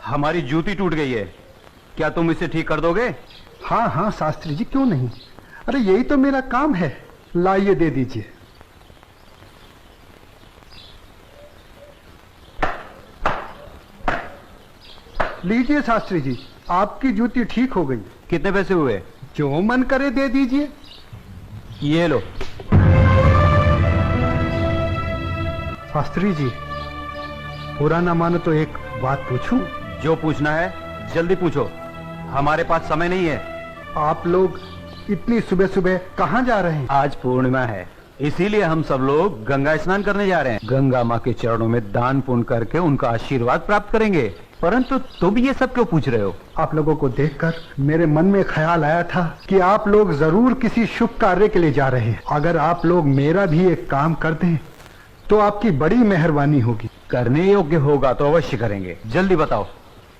हमारी जूती टूट गई है, क्या तुम इसे ठीक कर दोगे? हाँ हाँ शास्त्री जी, क्यों नहीं। अरे यही तो मेरा काम है। लाइए, दे दीजिए। लीजिए शास्त्री जी, आपकी जूती ठीक हो गई। कितने पैसे हुए? जो मन करे दे दीजिए। ये लो। शास्त्री जी, बुरा ना मानो तो एक बात पूछूं? जो पूछना है जल्दी पूछो, हमारे पास समय नहीं है। आप लोग इतनी सुबह सुबह कहाँ जा रहे हैं? आज पूर्णिमा है, इसीलिए हम सब लोग गंगा स्नान करने जा रहे हैं। गंगा माँ के चरणों में दान पुण्य करके उनका आशीर्वाद प्राप्त करेंगे। परंतु तुम ये सब क्यों पूछ रहे हो? आप लोगों को देखकर मेरे मन में ख्याल आया था कि आप लोग जरूर किसी शुभ कार्य के लिए जा रहे हैं। अगर आप लोग मेरा भी एक काम कर दें तो आपकी बड़ी मेहरबानी होगी। करने योग्य होगा तो अवश्य करेंगे। जल्दी बताओ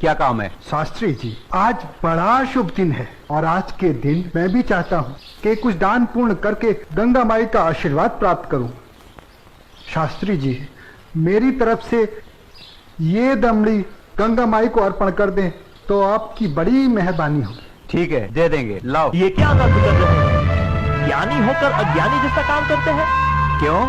क्या काम है? शास्त्री जी, आज बड़ा शुभ दिन है और आज के दिन मैं भी चाहता हूँ कि कुछ दान पुण्य करके गंगा माई का आशीर्वाद प्राप्त करूँ। शास्त्री जी, मेरी तरफ से ये दमड़ी गंगा माई को अर्पण कर दें तो आपकी बड़ी मेहरबानी होगी। ठीक है, दे देंगे। लाओ। ये क्या बात कर रहे हैं? ज्ञानी होकर अज्ञानी जैसा काम करते हैं। क्यों,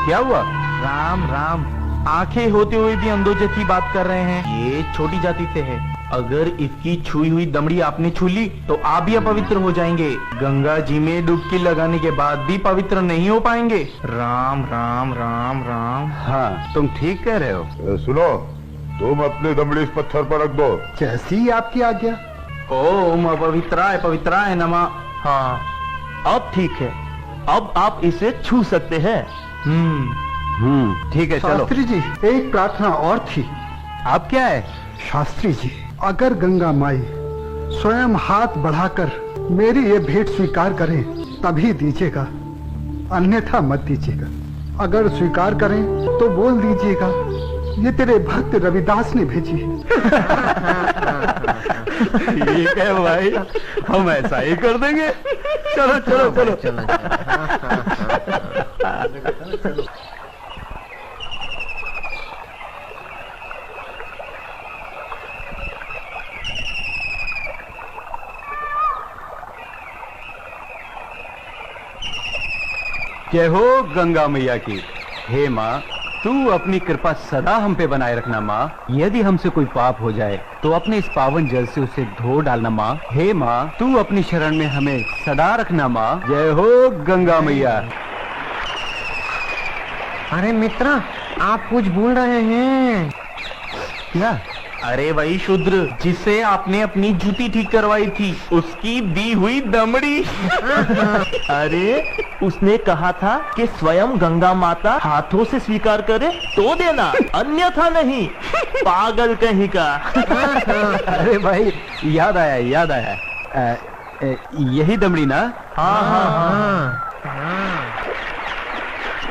क्या हुआ? राम राम, आंखें होते हुए भी अंधों जैसी बात कर रहे हैं। ये छोटी जाति से है। अगर इसकी छुई हुई दमड़ी आपने छू ली तो आप भी अपवित्र हो जाएंगे। गंगा जी में डुबकी लगाने के बाद भी पवित्र नहीं हो पाएंगे। राम राम राम राम। हाँ, तुम ठीक कह रहे हो। सुनो, तुम अपनी दमड़ी इस पत्थर पर रख दो। जैसी आपकी आज्ञा। ओम अपवित्राय पवित्राय नमः। हाँ, अब ठीक है, अब आप इसे छू सकते हैं। ठीक है, चलो। शास्त्री जी, एक प्रार्थना और थी। अब क्या है? शास्त्री जी, अगर गंगा माई स्वयं हाथ बढ़ाकर मेरी ये भेंट स्वीकार करें तभी दीजिएगा, अन्यथा मत दीजिएगा। अगर स्वीकार करें तो बोल दीजिएगा ये तेरे भक्त रविदास ने भेजी है। ठीक है भाई, हम ऐसा ही कर देंगे। चलो चलो चलो, चलो। जय हो गंगा मैया की। हे माँ, तू अपनी कृपा सदा हम पे बनाए रखना माँ। यदि हमसे कोई पाप हो जाए तो अपने इस पावन जल से उसे धो डालना माँ। हे माँ, तू अपनी शरण में हमें सदा रखना माँ। जय हो गंगा मैया। अरे मित्रा, आप कुछ भूल रहे हैं। क्या? अरे वही शूद्र जिसे आपने अपनी जूती ठीक करवाई थी, उसकी दी हुई दमड़ी। अरे उसने कहा था कि स्वयं गंगा माता हाथों से स्वीकार करे तो देना, अन्यथा नहीं। पागल कहीं का। अरे भाई, याद आया याद आया। यही दमड़ी ना? हाँ हाँ हाँ।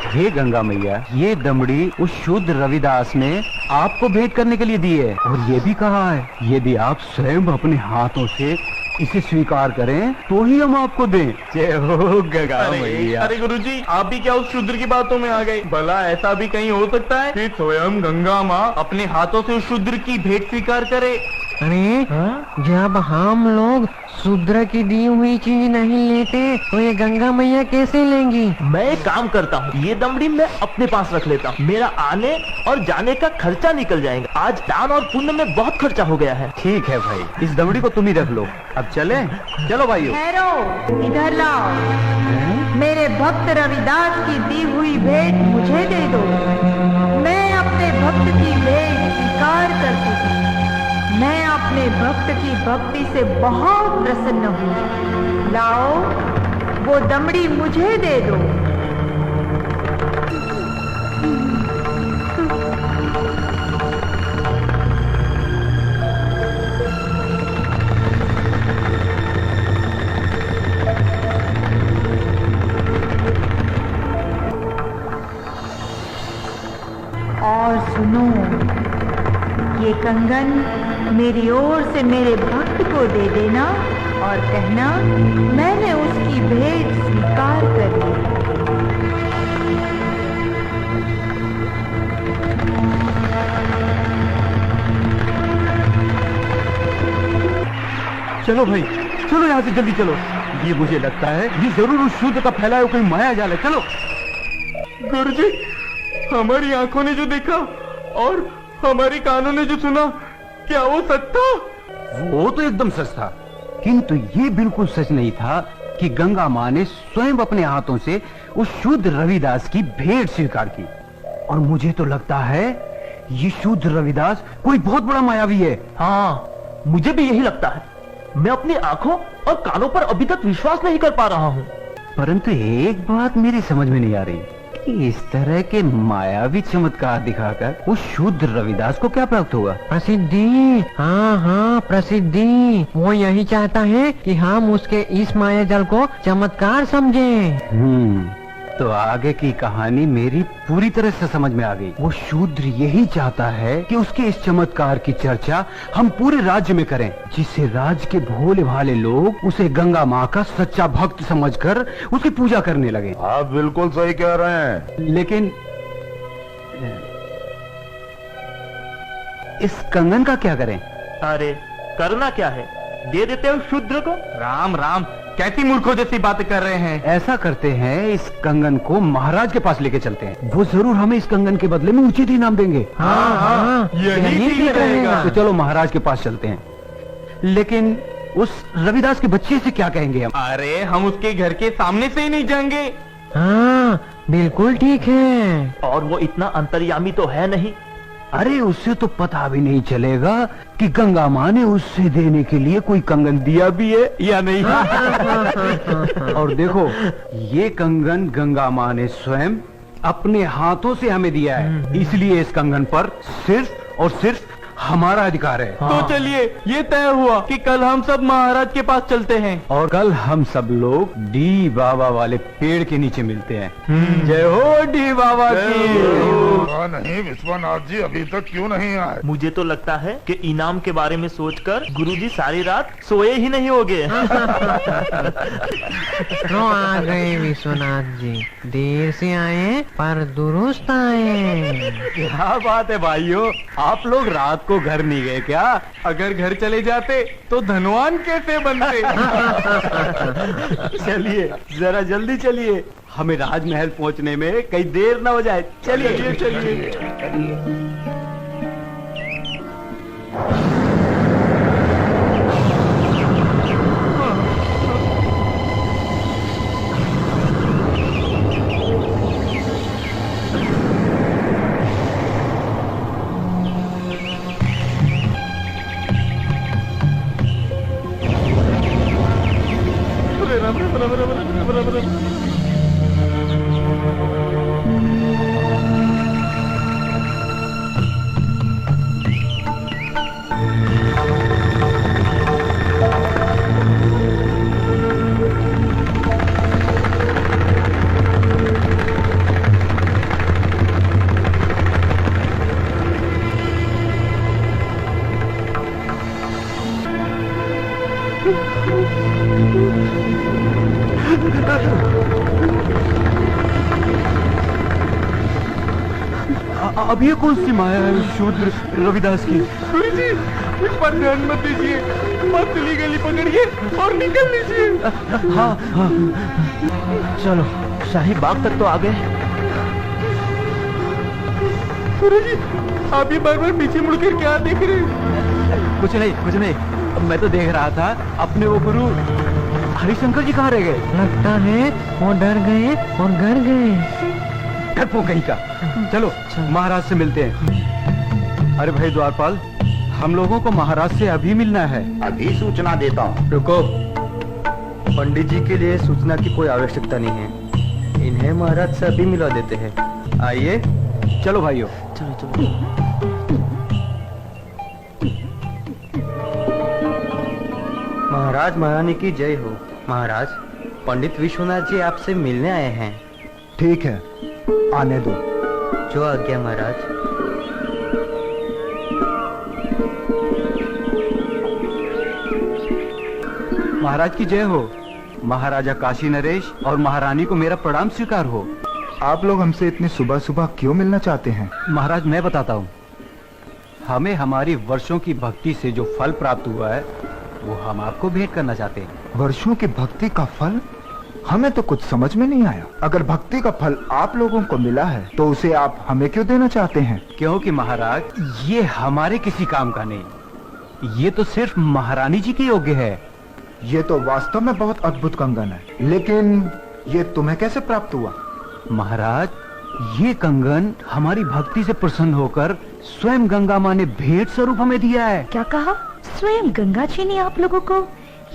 हे गंगा मैया, ये दमड़ी उस शुद्ध रविदास ने आपको भेंट करने के लिए दी है और ये भी कहा है यदि आप स्वयं अपने हाथों से इसे स्वीकार करें तो ही हम आपको दें। जय हो गंगा मैया। अरे गुरुजी, आप भी क्या उस शूद्र की बातों में आ गए? भला ऐसा भी कहीं हो सकता है कि स्वयं गंगा माँ अपने हाथों से उस शूद्र की भेंट स्वीकार करे? अरे जब हम लोग शूद्र की दी हुई चीज नहीं लेते तो ये गंगा मैया कैसे लेंगी? मैं एक काम करता हूँ, ये दमड़ी मैं अपने पास रख लेता हूँ। मेरा आने और जाने का खर्चा निकल जाएगा। आज दान और पुण्य में बहुत खर्चा हो गया है। ठीक है भाई, इस दमड़ी को तुम ही रख लो। अब चले? चलो भाइयों। ठहरो, इधर लाओ। मेरे भक्त रविदास की दी हुई भेंट मुझे दे दो। मैं अपने भक्त की भेंट स्वीकार करती हूँ। मैं अपने भक्त की भक्ति से बहुत प्रसन्न हूँ। लाओ, वो दमड़ी मुझे दे दो। और सुनो, ये कंगन मेरी ओर से मेरे भक्त को दे देना और कहना मैंने उसकी भेंट स्वीकार कर ली। चलो भाई, चलो यहाँ से जल्दी चलो। ये मुझे लगता है ये जरूर उस शूद्र का फैलाया हुआ कोई माया जाल है। चलो। गुरुजी, हमारी आंखों ने जो देखा और हमारी कानों ने जो सुना, क्या वो सच था? वो तो एकदम सच था, किंतु ये बिल्कुल सच नहीं था कि गंगा माँ ने स्वयं अपने हाथों से उस शूद्र रविदास की भेंट स्वीकार की। और मुझे तो लगता है ये शूद्र रविदास कोई बहुत बड़ा मायावी है। हाँ, मुझे भी यही लगता है। मैं अपनी आंखों और कानों पर अभी तक विश्वास नहीं कर पा रहा हूँ। परंतु एक बात मेरी समझ में नहीं आ रही कि इस तरह के मायावी चमत्कार दिखाकर उस शूद्र रविदास को क्या प्राप्त हुआ। प्रसिद्धि, हाँ हाँ प्रसिद्धि। वो यही चाहता है कि हम उसके इस माया जल को चमत्कार समझें। तो आगे की कहानी मेरी पूरी तरह से समझ में आ गई। वो शूद्र यही चाहता है कि उसके इस चमत्कार की चर्चा हम पूरे राज्य में करें, जिससे राज्य के भोले भाले लोग उसे गंगा माँ का सच्चा भक्त समझकर उसकी पूजा करने लगे। आप बिल्कुल सही कह रहे हैं। लेकिन इस कंगन का क्या करें? अरे करना क्या है, दे देते हो शूद्र को। राम राम, कैसी मूर्खों जैसी बातें कर रहे हैं। ऐसा करते हैं, इस कंगन को महाराज के पास लेके चलते हैं। वो जरूर हमें इस कंगन के बदले में उचित इनाम देंगे। हाँ, यही ठीक रहेगा। तो चलो महाराज के पास चलते हैं। लेकिन उस रविदास के बच्चे से क्या कहेंगे हम? अरे हम उसके घर के सामने से ही नहीं जाएंगे। हाँ बिल्कुल ठीक है। और वो इतना अंतर्यामी तो है नहीं। अरे उससे तो पता भी नहीं चलेगा कि गंगा माँ ने उससे देने के लिए कोई कंगन दिया भी है या नहीं। और देखो, ये कंगन गंगा माँ ने स्वयं अपने हाथों से हमें दिया है, इसलिए इस कंगन पर सिर्फ और सिर्फ हमारा अधिकार है। तो चलिए, ये तय हुआ कि कल हम सब महाराज के पास चलते हैं। और कल हम सब लोग डी बाबा वाले पेड़ के नीचे मिलते हैं। जय हो डी बाबा की। नहीं विश्वनाथ जी अभी तक क्यों नहीं आए? मुझे तो लगता है कि इनाम के बारे में सोचकर गुरुजी सारी रात सोए ही नहीं होंगे। तो आ गए विश्वनाथ जी, देर से आए पर दुरुस्त आए। क्या बात है भाइयों, आप लोग रात को घर नहीं गए क्या? अगर घर चले जाते तो धनवान कैसे बनते? चलिए जरा जल्दी चलिए, हमें राजमहल पहुंचने में कहीं देर ना हो जाए। चलिए चलिए। अब ये कौन सी माया है शूद्र रविदास की? गुरुजी, इस पर ध्यान मत दीजिए, पतली गली पकड़िए और निकल लीजिए। हाँ हाँ, चलो, शाही बाग तक तो आ गए। गुरुजी, आप ये बार बार पीछे मुड़कर क्या देख रहे हैं? कुछ नहीं। मैं तो देख रहा था अपने वो गुरु हरिशंकर जी कहाँ रह गए। लगता है वो डर गए और घर गए। डरपो कहीं का। चलो महाराज से मिलते हैं। अरे भाई द्वारपाल, हम लोगों को महाराज से अभी मिलना है। अभी सूचना देता हूँ। रुको, पंडित जी के लिए सूचना की कोई आवश्यकता नहीं है, इन्हें महाराज से अभी मिला देते हैं। आइए, चलो भाइयों। चलो। महाराज महारानी की जय हो। महाराज, पंडित विश्वनाथ जी आपसे मिलने आए हैं। ठीक है, आने दो। जो आज्ञा महाराज। महाराज की जय हो। महाराजा काशी नरेश और महारानी को मेरा प्रणाम स्वीकार हो। आप लोग हमसे इतनी सुबह सुबह क्यों मिलना चाहते हैं? महाराज मैं बताता हूँ। हमें हमारी वर्षों की भक्ति से जो फल प्राप्त हुआ है वो हम आपको भेंट करना चाहते हैं। वर्षों की भक्ति का फल? हमें तो कुछ समझ में नहीं आया। अगर भक्ति का फल आप लोगों को मिला है तो उसे आप हमें क्यों देना चाहते हैं? क्योंकि महाराज ये हमारे किसी काम का नहीं, ये तो सिर्फ महारानी जी के योग्य है। ये तो वास्तव में बहुत अद्भुत कंगन है, लेकिन ये तुम्हें कैसे प्राप्त हुआ? महाराज ये कंगन हमारी भक्ति से प्रसन्न होकर स्वयं गंगा माँ ने भेंट स्वरूप हमें दिया है। क्या कहा? स्वयं गंगा जी ने आप लोगों को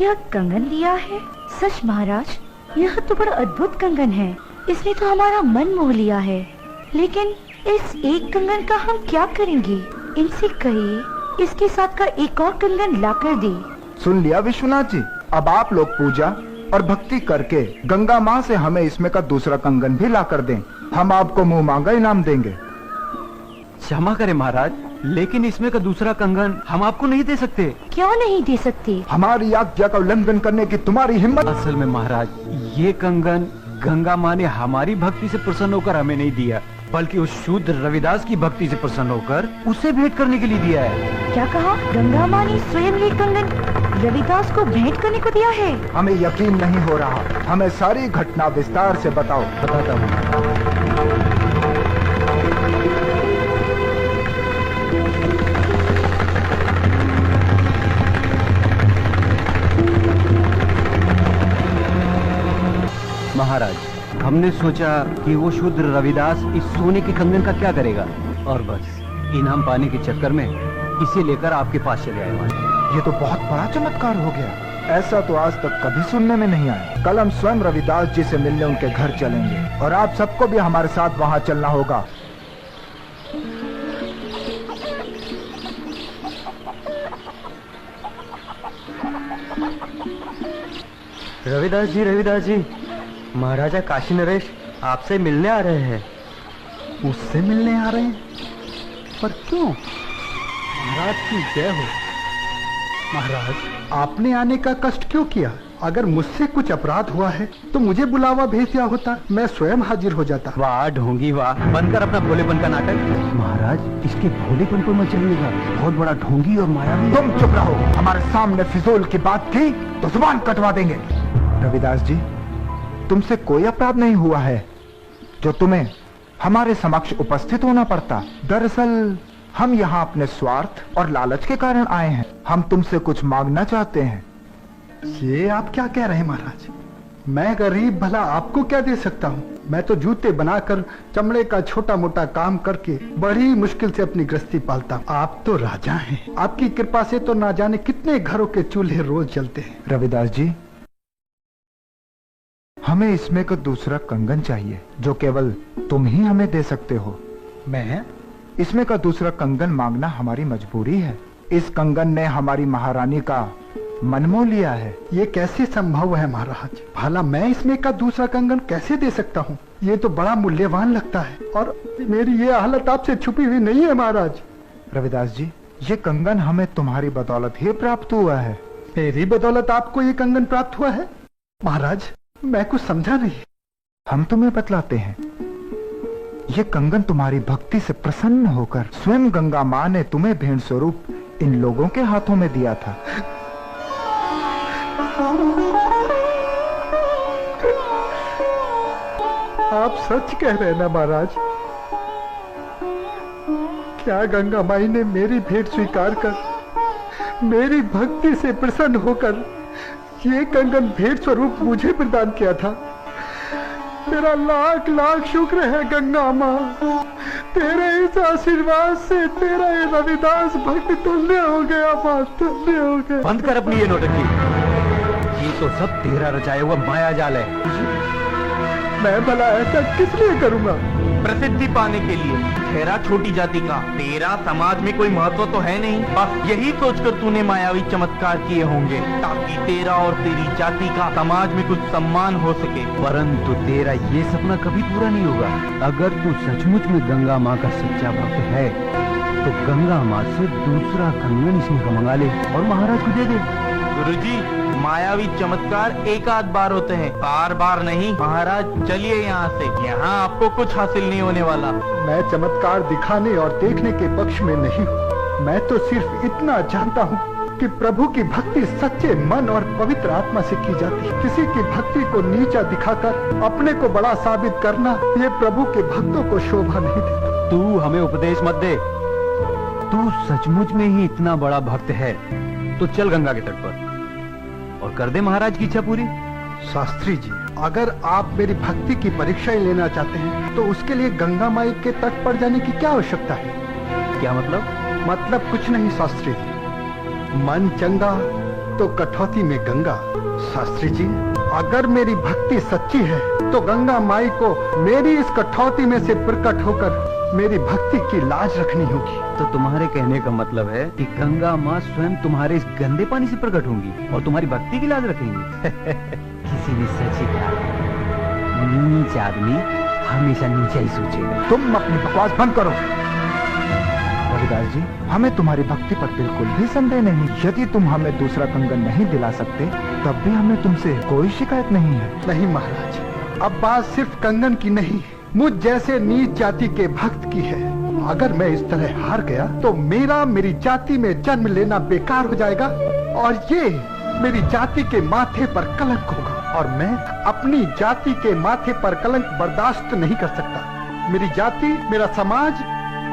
यह कंगन दिया है? सच महाराज, यह तो बड़ा अद्भुत कंगन है। इसने तो हमारा मन मोह लिया है। लेकिन इस एक कंगन का हम क्या करेंगे? इनसे कहिए इसके साथ का एक और कंगन लाकर दे। सुन लिया विश्वनाथ जी, अब आप लोग पूजा और भक्ति करके गंगा माँ से हमें इसमें का दूसरा कंगन भी ला कर दें। हम आपको मुंह मांगा इनाम देंगे। क्षमा करें महाराज, लेकिन इसमें का दूसरा कंगन हम आपको नहीं दे सकते। क्यों नहीं दे सकते? हमारी आज्ञा का उल्लंघन करने की तुम्हारी हिम्मत? असल में महाराज ये कंगन गंगा माँ ने हमारी भक्ति से प्रसन्न होकर हमें नहीं दिया, बल्कि उस शूद्र रविदास की भक्ति से प्रसन्न होकर उसे भेंट करने के लिए दिया है। क्या कहा? गंगा माँ ने स्वयं ये कंगन रविदास को भेंट करने को दिया है? हमें यकीन नहीं हो रहा। हमें सारी घटना विस्तार से बताओ। बताता हूँ। महाराज हमने सोचा कि वो शूद्र रविदास इस सोने के कंगन का क्या करेगा, और बस इनाम पाने के चक्कर में इसे लेकर आपके पास चले आए। ये तो बहुत बड़ा चमत्कार हो गया। ऐसा तो आज तक कभी सुनने में नहीं आया। कल हम स्वयं रविदास जी से मिलने उनके घर चलेंगे और आप सबको भी हमारे साथ वहाँ चलना होगा। रविदास जी, महाराजा काशी नरेश आपसे मिलने आ रहे हैं। मुझसे मिलने आ रहे हैं? पर क्यों? महाराज की जय हो। महाराज आपने आने का कष्ट क्यों किया? अगर मुझसे कुछ अपराध हुआ है तो मुझे बुलावा भेज दिया होता, मैं स्वयं हाजिर हो जाता। वाह ढोंगी वाह, बनकर अपना भोलेपन का नाटक। महाराज इसके भोलेपन को मत चलिएगा, बहुत बड़ा ढोंगी और मायावी। तुम चुप रहो। हमारे सामने फिजूल की बात की तो जुबान कटवा देंगे। रविदास जी, तुमसे कोई अपराध नहीं हुआ है जो तुम्हें हमारे समक्ष उपस्थित होना पड़ता। दरअसल हम यहाँ अपने स्वार्थ और लालच के कारण आए हैं। हम तुमसे कुछ मांगना चाहते हैं। ये आप क्या कह रहे हैं महाराज? मैं गरीब भला आपको क्या दे सकता हूँ? मैं तो जूते बनाकर चमड़े का छोटा मोटा काम करके बड़ी मुश्किल से अपनी गृहस्थी पालता हूँ। आप तो राजा हैं, आपकी कृपा से तो ना जाने कितने घरों के चूल्हे रोज जलते हैं। रविदास जी, हमें इसमें का दूसरा कंगन चाहिए जो केवल तुम ही हमें दे सकते हो। मैं? इसमें का दूसरा कंगन मांगना हमारी मजबूरी है। इस कंगन ने हमारी महारानी का मन मोह लिया है। ये कैसे संभव है महाराज? भला मैं इसमें का दूसरा कंगन कैसे दे सकता हूँ? ये तो बड़ा मूल्यवान लगता है और मेरी ये हालत आपसे छुपी हुई नहीं है महाराज। रविदास जी, ये कंगन हमें तुम्हारी बदौलत ही प्राप्त हुआ है। मेरी बदौलत आपको ये कंगन प्राप्त हुआ है? महाराज मैं कुछ समझा नहीं। हम तुम्हें बतलाते हैं। ये कंगन तुम्हारी भक्ति से प्रसन्न होकर स्वयं गंगा माँ ने तुम्हें भेंट स्वरूप इन लोगों के हाथों में दिया था। आप सच कह रहे हैं ना महाराज? क्या गंगा माई ने मेरी भेंट स्वीकार कर मेरी भक्ति से प्रसन्न होकर ये कंगन भेंट स्वरूप मुझे प्रदान किया था? तेरा लाख लाख शुक्र है गंगा माँ। तेरे इस आशीर्वाद से तेरा ये रविदास भक्त तुल्य हो गया माँ, तुल्य हो गया। बंद कर अपनी ये नौटंकी। ये तो सब तेरा रचाया हुआ माया जाल है। मैं भला ऐसा किस लिए करूँगा? प्रसिद्धि पाने के लिए। ठहरा छोटी जाति का, तेरा समाज में कोई महत्व तो है नहीं। बस यही सोचकर तूने मायावी चमत्कार किए होंगे ताकि तेरा और तेरी जाति का समाज में कुछ सम्मान हो सके। परंतु तेरा ये सपना कभी पूरा नहीं होगा। अगर तू सचमुच में गंगा माँ का सच्चा भक्त है तो गंगा माँ से दूसरा कंगन इसमें का मंगा ले और महाराज को दे दे। गुरुजी, मायावी चमत्कार एक आध बार होते हैं, बार बार नहीं। महाराज चलिए यहाँ से, यहाँ आपको कुछ हासिल नहीं होने वाला। मैं चमत्कार दिखाने और देखने के पक्ष में नहीं हूँ। मैं तो सिर्फ इतना जानता हूँ कि प्रभु की भक्ति सच्चे मन और पवित्र आत्मा से की जाती है। किसी की भक्ति को नीचा दिखाकर अपने को बड़ा साबित करना, ये प्रभु के भक्तों को शोभा नहीं देता। तू हमें उपदेश मत दे। तू सचमुच में ही इतना बड़ा भक्त है तो चल गंगा के तट पर और कर दे महाराज की इच्छा पूरी। शास्त्री जी, अगर आप मेरी भक्ति की परीक्षा ही लेना चाहते हैं तो उसके लिए गंगा माई के तट पर जाने की क्या आवश्यकता है? क्या मतलब? मतलब कुछ नहीं शास्त्री जी, मन चंगा तो कठौती में गंगा। शास्त्री जी, अगर मेरी भक्ति सच्ची है तो गंगा माई को मेरी इस कठौती में से प्रकट होकर मेरी भक्ति की लाज रखनी होगी। तो तुम्हारे कहने का मतलब है कि गंगा माँ स्वयं तुम्हारे इस गंदे पानी से प्रकट होंगी और तुम्हारी भक्ति की लाज रखेंगी। किसी ने सच ही कहा, नीच आदमी हमेशा नीचा ही सोचेगा। तुम अपनी बकवास बंद करो। रविदास जी, हमें तुम्हारी भक्ति पर बिल्कुल भी संदेह नहीं। यदि तुम हमें दूसरा कंगन नहीं दिला सकते तब भी हमें तुमसे कोई शिकायत नहीं है। नहीं महाराज, अब बात सिर्फ कंगन की नहीं, मुझ जैसे नीच जाति के भक्त की है। अगर मैं इस तरह हार गया तो मेरी जाति में जन्म लेना बेकार हो जाएगा और ये मेरी जाति के माथे पर कलंक होगा और मैं अपनी जाति के माथे पर कलंक बर्दाश्त नहीं कर सकता। मेरी जाति, मेरा समाज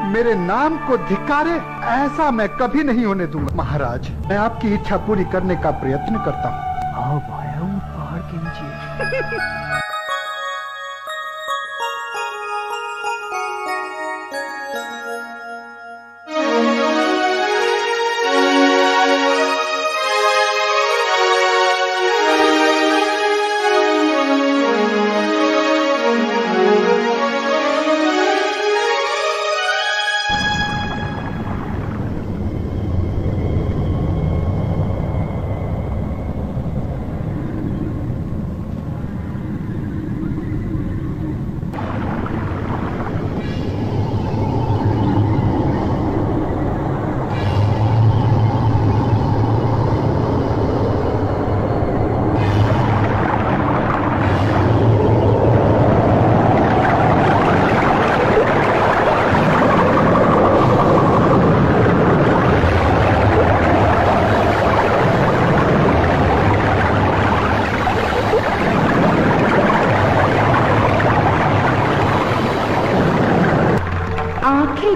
मेरे नाम को धिक्कारे, ऐसा मैं कभी नहीं होने दूंगा। महाराज, मैं आपकी इच्छा पूरी करने का प्रयत्न करता हूँ। आओ भाया, वो पहाड़ के नीचे।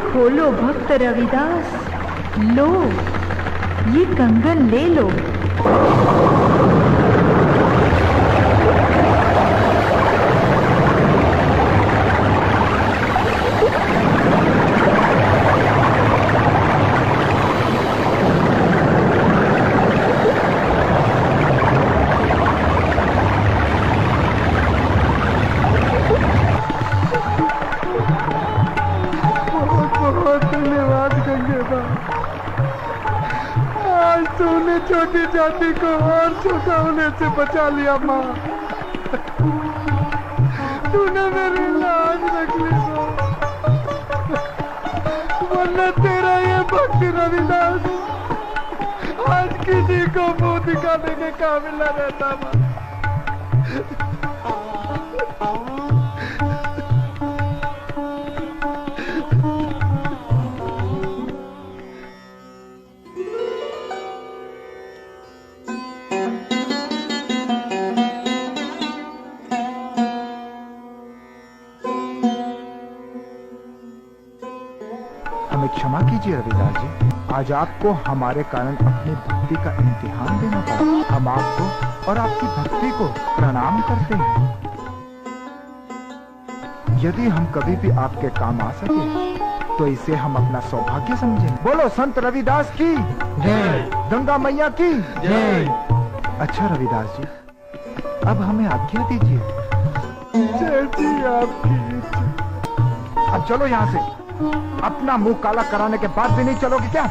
खोलो भक्त रविदास, लो ये कंगन ले लो। धन्यवाद गंगेबा, आज तूने छोटी जाति को और छोटा होने से बचा लिया। माँ, तूने मेरी लाज रख ली, वरना तेरा ये भक्त रविदास आज किसी को मुंह दिखाने के काबिल न रहता। माँ, हमें क्षमा कीजिए रविदास जी, आज आपको हमारे कारण अपनी भक्ति का इम्तिहान देना पड़ा। हम आपको और आपकी भक्ति को प्रणाम करते हैं। यदि हम कभी भी आपके काम आ सके तो इसे हम अपना सौभाग्य समझें। बोलो संत रविदास की जय। गंगा मैया की जय। अच्छा रविदास जी, अब हमें आज्ञा दीजिए। जैसी आपकी इच्छा। अब चलो यहाँ से। अपना मुंह काला कराने के बाद भी नहीं चलोगे क्या?